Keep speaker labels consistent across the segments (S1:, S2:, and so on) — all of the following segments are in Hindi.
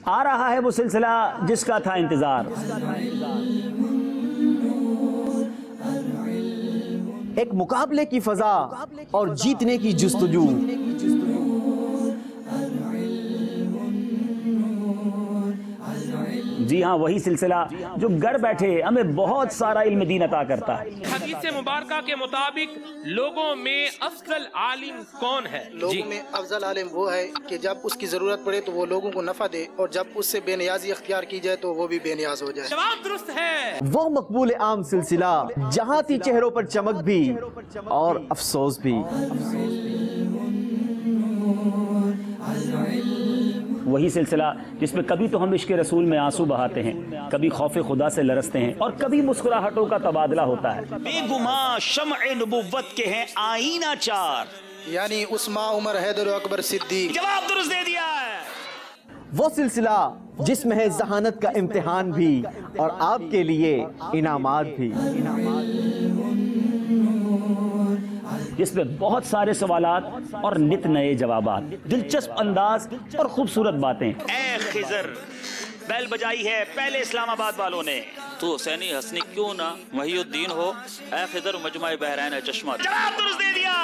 S1: आ रहा है वो सिलसिला जिसका था इंतजार।
S2: एक मुकाबले की फजा और जीतने की जुस्तजू।
S1: जी हाँ, वही सिलसिला जो घर बैठे हमें बहुत सारा इल्म दीन अता करता है।
S3: हदीस मुबारका के मुताबिक लोगों में अफजल आलिम कौन है?
S4: लोगों में अफजल आलिम वो है कि जब उसकी जरूरत पड़े तो वो लोगों को नफा दे, और जब उससे बेनियाजी अख्तियार की जाए तो वो भी बेनियाज हो जाए।
S3: जवाब दुरुस्त है।
S2: वो मकबूल आम सिलसिला जहाँ थी चेहरों पर चमक भी और अफसोस भी।
S1: वही सिलसिला जिसमें कभी तो हम इश्क़ रसूल में आंसू बहाते हैं, कभी खौफे खुदा से लरसते हैं, और कभी मुस्कुराहटों का तबादला होता है।
S5: बेगुमा शम्अ नबुव्वत के हैं आईना चार,
S4: यानी उस्मा, उमर, हैदर, अकबर, सिद्दीक।
S5: जवाब दुरुस्त दे दिया है।
S2: वो सिलसिला जिसमें है जहानत का इम्तिहान भी और आपके लिए इनामात भी,
S1: जिसमें बहुत सारे सवालात और नित नए जवाबात, दिलचस्प अंदाज और खूबसूरत बातें।
S5: ए खिजर, बैल बजाई है पहले इस्लामाबाद वालों ने, तो हुसैनी हसनी क्यों ना वहीउद्दीन हो। ए खिजर मजमा बहरैन है चश्मा। जवाब दुरुस्त दे दिया।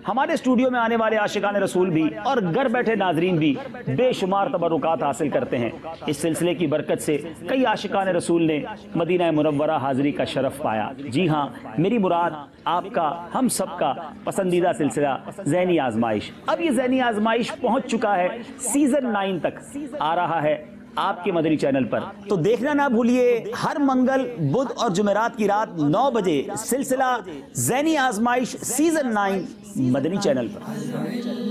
S1: हमारे स्टूडियो में आने वाले आशिकान रसूल भी और घर बैठे नाजरीन भी बेशुमार तबरुकात हासिल करते हैं। इस सिलसिले की बरकत से कई आशिकान रसूल ने मदीना मुनव्वरा हाजिरी का शरफ पाया। जी हाँ, मेरी मुराद आपका, हम सबका पसंदीदा सिलसिला ज़हनी आजमाइश। अब ये ज़हनी आजमाइश पहुंच चुका है सीजन 9 तक, आ रहा है आपके मदनी चैनल पर। तो देखना ना भूलिए हर मंगल, बुध और जुमेरात की रात 9 बजे सिलसिला ज़हनी आजमाइश सीजन 9 मदनी चैनल पर।